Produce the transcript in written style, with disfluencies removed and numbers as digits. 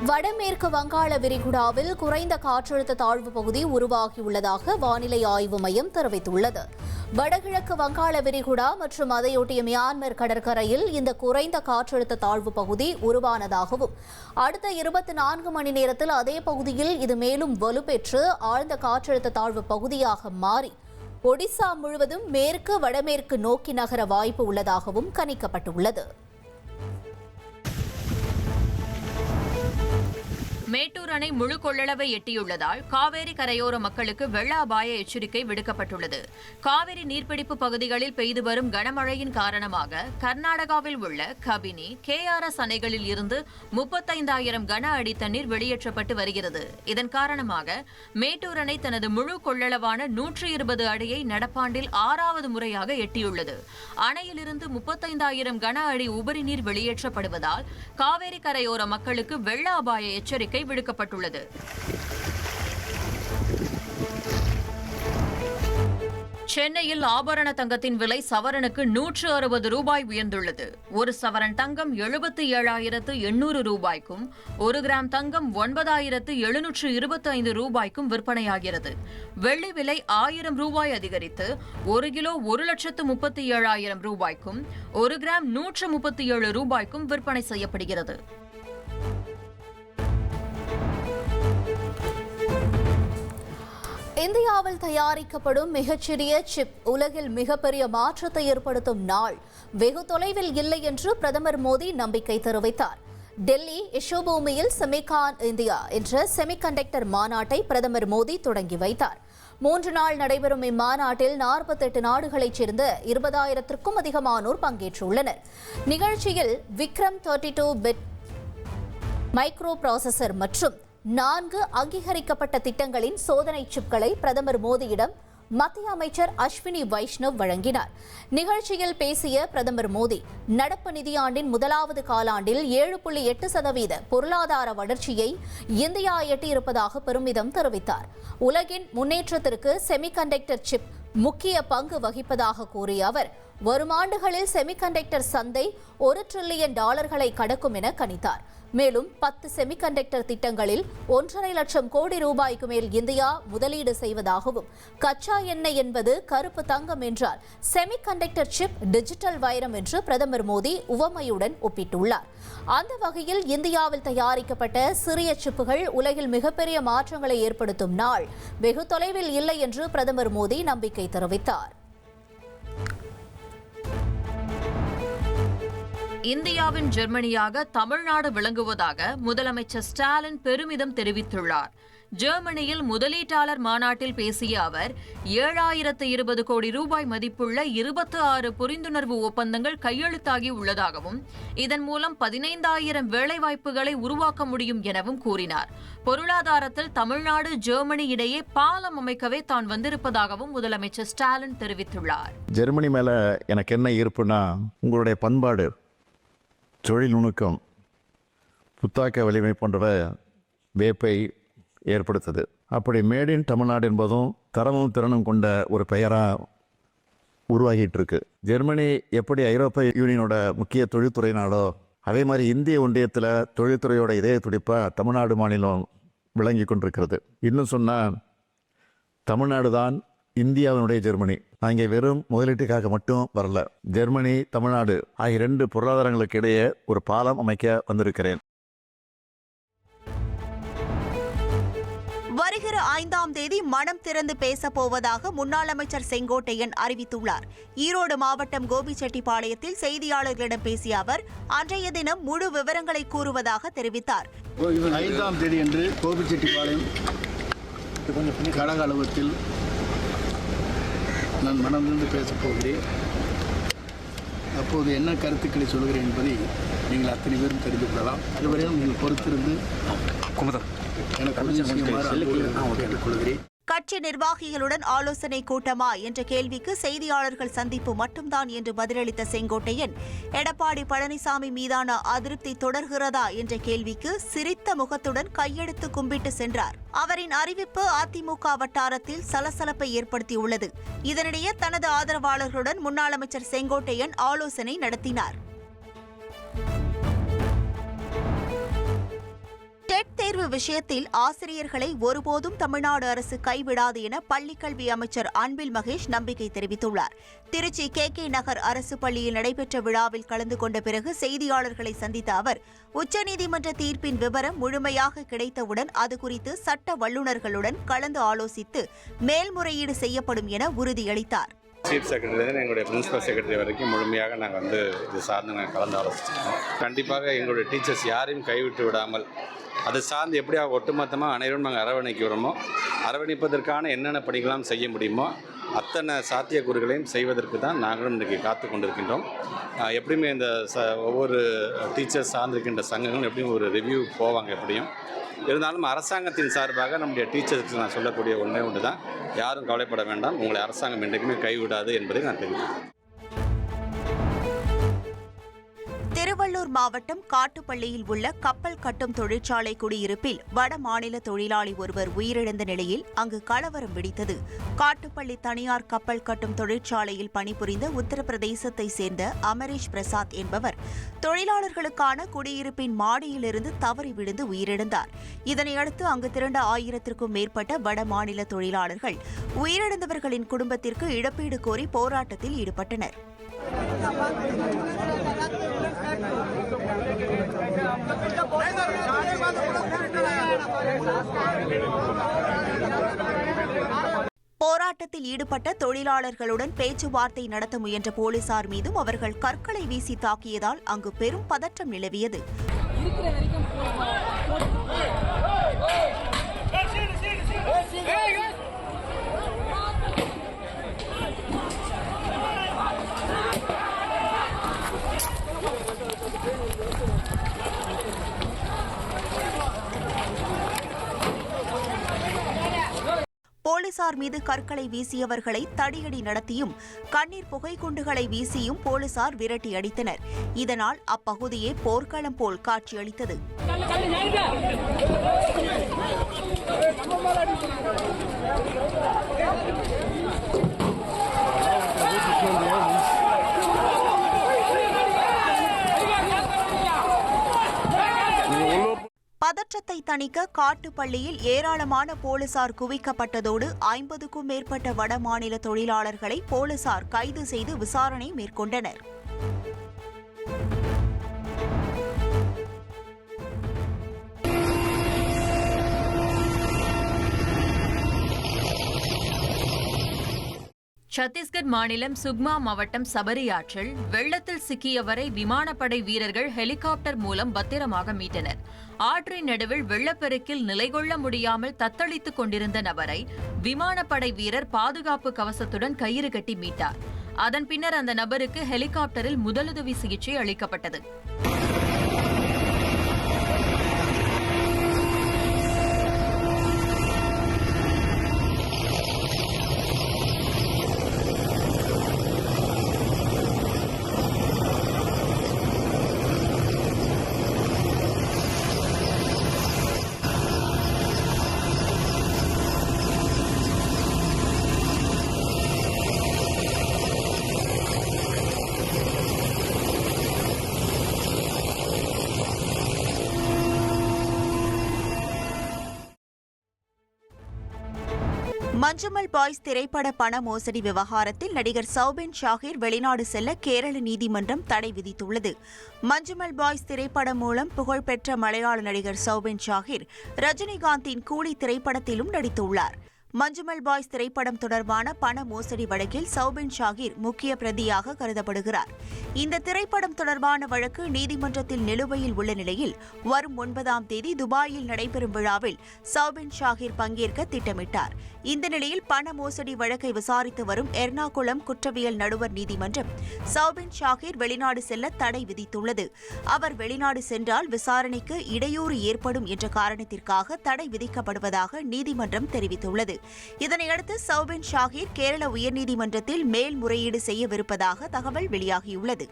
வடமேற்கு வங்காள விரிகுடாவில் குறைந்த காற்றழுத்த தாழ்வு பகுதி உருவாகியுள்ளதாக வானிலை ஆய்வு மையம் தெரிவித்துள்ளது. வடகிழக்கு வங்காள விரிகுடா மற்றும் அதையொட்டிய மியான்மர் கடற்கரையில் இந்த குறைந்த காற்றழுத்த தாழ்வு பகுதி உருவானதாகவும் அடுத்த 24 மணி நேரத்தில் அதே பகுதியில் இது மேலும் வலுப்பெற்று ஆழ்ந்த காற்றழுத்த தாழ்வு பகுதியாக மாறி ஒடிசா முழுவதும் மேற்கு வடமேற்கு நோக்கி நகர வாய்ப்பு உள்ளதாகவும் கணிக்கப்பட்டுள்ளது. மேட்டூர் அணை முழு கொள்ளளவை எட்டியுள்ளதால் காவேரி கரையோர மக்களுக்கு வெள்ள அபாய எச்சரிக்கை விடுக்கப்பட்டுள்ளது. காவிரி நீர்பிடிப்பு பகுதிகளில் பெய்து வரும் கனமழையின் காரணமாக கர்நாடகாவில் உள்ள கபினி, KRS அணைகளில் இருந்து 35,000 கன அடி தண்ணீர் வெளியேற்றப்பட்டு வருகிறது. இதன் காரணமாக மேட்டூர் அணை தனது முழு கொள்ளளவான 120 அடியை நடப்பாண்டில் 6வது முறையாக எட்டியுள்ளது. அணையிலிருந்து 35,000 கன அடி உபரி நீர் வெளியேற்றப்படுவதால் காவேரி கரையோர மக்களுக்கு வெள்ள அபாய எச்சரிக்கை விடுக்கப்பட்டுள்ளது. சென்னையில் ஆபரண தங்கத்தின் விலை சவரனுக்கு 160 ரூபாய் உயர்ந்துள்ளது. ஒரு சவரன் தங்கம் 77,800 ரூபாய்க்கும் 1 கிராம் தங்கம் 9,725 ரூபாய்க்கும் விற்பனையாகிறது. வெள்ளி விலை 1000 ரூபாய் அதிகரித்து 1 கிலோ 1,37,000 ரூபாய்க்கும் 1 கிராம் 137 ரூபாய்க்கும் விற்பனை செய்யப்படுகிறது. இந்தியாவில் தயாரிக்கப்படும் மிகச்சிறிய சிப் உலகில் மிகப்பெரிய மாற்றத்தை ஏற்படுத்தும் நாள் வெகு தொலைவில் இல்லை என்று பிரதமர் மோடி நம்பிக்கை தெரிவித்தார். டெல்லி யசோபூமியில் செமிகான் இந்தியா என்ற செமிகண்டக்டர் மாநாட்டை பிரதமர் மோடி தொடங்கி வைத்தார். 3 நாள் நடைபெறும் இம்மாநாட்டில் 48 நாடுகளைச் சேர்ந்த 20,000க்கும் அதிகமானோர் பங்கேற்றுள்ளனர். நிகழ்ச்சியில் விக்ரம் 32 பிட் மைக்ரோ ப்ராசஸர் மற்றும் 4 அங்கீகரிக்கப்பட்ட திட்டங்களின் சோதனை சிப்களை பிரதமர் மோடியிடம் மத்திய அமைச்சர் அஸ்வினி வைஷ்ணவ் வழங்கினார். நிகழ்ச்சியில் பேசிய பிரதமர் மோடி நடப்பு நிதியாண்டின் முதலாவது காலாண்டில் 7.8% பொருளாதார வளர்ச்சியை இந்தியா எட்டியிருப்பதாக பெருமிதம் தெரிவித்தார். உலகின் முன்னேற்றத்திற்கு செமிகண்டக்டர் சிப் முக்கிய பங்கு வகிப்பதாக கூறிய அவர் வரும் ஆண்டுகளில் செமிகண்டக்டர் சந்தை $1 டிரில்லியன் கடக்கும் என கணித்தார். மேலும் 10 செமிகண்டக்டர் திட்டங்களில் 1.5 லட்சம் கோடி ரூபாய்க்கு மேல் இந்தியா முதலீடு செய்வதாகவும் கச்சா எண்ணெய் என்பது கருப்பு தங்கம் என்றால் செமிகண்டக்டர் சிப் டிஜிட்டல் வைரம் என்று பிரதமர் மோடி உவமையுடன் ஒப்பிட்டுள்ளார். அந்த வகையில் இந்தியாவில் தயாரிக்கப்பட்ட சிறிய சிப்புகள் உலகில் மிகப்பெரிய மாற்றங்களை ஏற்படுத்தும் நாள் வெகு தொலைவில் இல்லை என்று பிரதமர் மோடி நம்பிக்கை தெரிவித்தார். இந்தியாவின் ஜெர்மனியாக தமிழ்நாடு விளங்குவதாக முதலமைச்சர் ஸ்டாலின் பெருமிதம் தெரிவித்துள்ளார். ஜெர்மனியில் முதலீட்டாளர் மாநாட்டில் பேசிய அவர் 7,020 கோடி ரூபாய் மதிப்புள்ள 26 புரிந்துணர்வு ஒப்பந்தங்கள் கையெழுத்தாகி உள்ளதாகவும் இதன் மூலம் 15,000 வேலைவாய்ப்புகளை உருவாக்க முடியும் எனவும் கூறினார். பொருளாதாரத்தில் தமிழ்நாடு ஜெர்மனி இடையே பாலம் அமைக்கவே தான் வந்திருப்பதாகவும் முதலமைச்சர் ஸ்டாலின் தெரிவித்துள்ளார். ஜெர்மனி மேல எனக்கு என்ன ஈர்ப்புனா உங்களுடைய பண்பாடு, தொழில் நுணுக்கம், புத்தாக்க வலிமை போன்றவை வேப்பை ஏற்படுத்துது. அப்படி மேட் இன் தமிழ்நாடு என்பதும் தரமும் திறனும் கொண்ட ஒரு பெயராக உருவாகிட்டு இருக்கு. ஜெர்மனி எப்படி ஐரோப்பிய யூனியனோட முக்கிய தொழில்துறை நாடோ அதே மாதிரி இந்திய ஒன்றியத்தில் தொழில்துறையோட இதய துடிப்பாக தமிழ்நாடு மாநிலம் விளங்கி கொண்டிருக்கிறது. இன்னும் சொன்னால் தமிழ்நாடு தான் இந்தியாவினுடைய ஜெர்மனி. நான் இங்கே வெறும் முதலீட்டுக்காக மட்டும் வரல. ஜெர்மனி, தமிழ்நாடு ஆகிய 2 பொருளாதாரங்களுக்கு இடையே ஒரு பாலம் அமைக்க வந்திருக்கிறேன். வருகிற 5ஆம் தேதி மனம் திறந்து பேசப் போவதாக முன்னாள் அமைச்சர் செங்கோட்டையன் அறிவித்துள்ளார். ஈரோடு மாவட்டம் கோபிச்செட்டிப்பாளையத்தில் செய்தியாளர்களிடம் பேசிய அவர் அன்றைய தினம் முழு விவரங்களை கூறுவதாக தெரிவித்தார். 5ஆம் தேதி அன்று கோபிச்செட்டிப்பாளையம் கழக அலுவலகத்தில் நான் மனமிருந்து பேசப் போகிறேன். அப்போது என்ன கருத்துக்களை சொல்கிறேன் என்பதை நீங்கள் அத்தனை பேரும் தெரிந்து கொள்ளலாம். இதுவரையும் நீங்கள் பொறுத்திருந்து கேட்டுக்கொள்கிறேன். கட்சி நிர்வாகிகளுடன் ஆலோசனை கூட்டமா என்ற கேள்விக்கு செய்தியாளர்கள் சந்திப்பு மட்டும்தான் என்று பதிலளித்த செங்கோட்டையன் எடப்பாடி பழனிசாமி மீதான அதிருப்தி தொடர்கிறதா என்ற கேள்விக்கு சிரித்த முகத்துடன் கையெடுத்து கும்பிட்டு சென்றார். அவரின் அறிவிப்பு அதிமுக வட்டாரத்தில் சலசலப்பை ஏற்படுத்தியுள்ளது. இதனிடையே தனது ஆதரவாளர்களுடன் முன்னாள் அமைச்சர் செங்கோட்டையன் ஆலோசனை நடத்தினார். தேர்வு விஷயத்தில் ஆசிரியர்களை ஒருபோதும் தமிழ்நாடு அரசு கைவிடாது என பள்ளிக்கல்வி அமைச்சர் அன்பில் மகேஷ் நம்பிக்கை தெரிவித்துள்ளார். திருச்சி KK நகர் அரசு பள்ளியில் நடைபெற்ற விழாவில் கலந்து கொண்ட பிறகு செய்தியாளர்களை சந்தித்த அவர், உச்சநீதிமன்ற தீர்ப்பின் விவரம் முழுமையாக கிடைத்தவுடன் அது குறித்து சட்ட வல்லுநர்களுடன் கலந்து ஆலோசித்து மேல்முறையீடு செய்யப்படும் என உறுதியளித்தார். சீஃப் செக்ரட்டரிலேருந்து எங்களுடைய பிரின்சிபல் செக்ரட்டரி வரைக்கும் முழுமையாக நாங்கள் இது சார்ந்து நாங்கள் கலந்து ஆலோசிச்சிருக்கோம். கண்டிப்பாக எங்களுடைய டீச்சர்ஸ் யாரையும் கைவிட்டு விடாமல் அது சார்ந்து எப்படி ஒட்டுமொத்தமாக அனைவரும் நாங்கள் அரவணைக்கிறோமோ, அரவணைப்பதற்கான என்னென்ன பணிகளாம் செய்ய முடியுமோ அத்தனை சாத்தியக்கூறுகளையும் செய்வதற்கு தான் நாங்களும் இன்றைக்கி காத்து கொண்டிருக்கின்றோம். எப்படியுமே இந்த ஒவ்வொரு டீச்சர்ஸ் சார்ந்திருக்கின்ற சங்கங்களும் எப்படியும் ஒரு ரிவ்யூ போவாங்க. எப்படியும் இருந்தாலும் அரசாங்கத்தின் சார்பாக நம்முடைய டீச்சர்ஸுக்கு நான் சொல்லக்கூடிய ஒன்று தான், யாரும் கவலைப்பட வேண்டாம், உங்களை அரசாங்கம் என்றைக்குமே கைவிடாது என்பதை நான் தெரிவிக்கிறேன். திருவள்ளூர் மாவட்டம் காட்டுப்பள்ளியில் உள்ள கப்பல் கட்டும் தொழிற்சாலை குடியிருப்பில் வட மாநில தொழிலாளி ஒருவர் உயிரிழந்த நிலையில் அங்கு கலவரம் வெடித்தது. காட்டுப்பள்ளி தனியார் கப்பல் கட்டும் தொழிற்சாலையில் பணிபுரிந்த உத்தரப்பிரதேசத்தை சேர்ந்த அமரேஷ் பிரசாத் என்பவர் தொழிலாளர்களுக்கான குடியிருப்பின் மாடியிலிருந்து தவறி விழுந்து உயிரிழந்தார். இதனையடுத்து அங்கு திரண்ட 1000க்கும் மேற்பட்ட வட மாநில தொழிலாளர்கள் உயிரிழந்தவர்களின் குடும்பத்திற்கு இழப்பீடு கோரி போராட்டத்தில் ஈடுபட்டனர். போராட்டத்தில் ஈடுபட்ட தொழிலாளர்களுடன் பேச்சுவார்த்தை நடத்த முயன்ற போலீசார் மீதும் அவர்கள் கற்களை வீசி தாக்கியதால் அங்கு பெரும் பதற்றம் நிலவியது. போலீசார் மீது கற்களை வீசியவர்களை தடியடி நடத்தியும் கண்ணீர் புகை குண்டுகளை வீசியும் போலீசார் விரட்டி அடித்தனர். இதனால் அப்பகுதியே போர்க்களம் போல் காட்சியளித்தது. பதற்றத்தை தணிக்க காட்டுப்பள்ளியில் ஏராளமான போலீசார் குவிக்கப்பட்டதோடு 50க்கும் மேற்பட்ட வடமாநில தொழிலாளர்களை போலீசார் கைது செய்து விசாரணை மேற்கொண்டனர். சத்தீஸ்கர் மாநிலம் சுக்மா மாவட்டம் சபரி ஆற்றில் வெள்ளத்தில் சிக்கியவரை விமானப்படை வீரர்கள் ஹெலிகாப்டர் மூலம் பத்திரமாக மீட்டனர். ஆற்றின் நடுவில் வெள்ளப்பெருக்கில் நிலைகொள்ள முடியாமல் தத்தளித்துக் கொண்டிருந்த நபரை விமானப்படை வீரர் பாதுகாப்பு கவசத்துடன் கயிறு கட்டி மீட்டார். அதன் பின்னர் அந்த நபருக்கு ஹெலிகாப்டரில் முதலுதவி சிகிச்சை அளிக்கப்பட்டது. மஞ்சுமல் பாய்ஸ் திரைப்பட பண மோசடி விவகாரத்தில் நடிகர் சௌபின் ஷாஹிர் வெளிநாடு செல்ல கேரள நீதிமன்றம் தடை விதித்துள்ளது. மஞ்சுமல் பாய்ஸ் திரைப்படம் மூலம் புகழ்பெற்ற மலையாள நடிகர் சௌபின் ஷாஹிர் ரஜினிகாந்தின் கூலி திரைப்படத்திலும் நடித்துள்ளார். மஞ்சுமல் பாய்ஸ் திரைப்படம் தொடர்பான பண மோசடி வழக்கில் சௌபின் ஷாஹிர் முக்கிய பிரதியாக கருதப்படுகிறார். இந்த திரைப்படம் தொடர்பான வழக்கு நீதிமன்றத்தில் நிலுவையில் உள்ள நிலையில் வரும் 9ஆம் தேதி துபாயில் நடைபெறும் விழாவில் சௌபின் ஷாஹிர் பங்கேற்க திட்டமிட்டார். இந்த நிலையில் பண மோசடி வழக்கை விசாரித்து வரும் எர்ணாகுளம் குற்றவியல் நடுவர் நீதிமன்றம் சௌபின் ஷாஹிர் வெளிநாடு செல்ல தடை விதித்துள்ளது. அவர் வெளிநாடு சென்றால் விசாரணைக்கு இடையூறு ஏற்படும் என்ற காரணத்திற்காக தடை விதிக்கப்படுவதாக நீதிமன்றம் தெரிவித்துள்ளது. இதனையடுத்து சௌபின் ஷாஹிர் கேரள உயர்நீதிமன்றத்தில் மேல்முறையீடு செய்யவிருப்பதாக தகவல் வெளியாகியுள்ளது.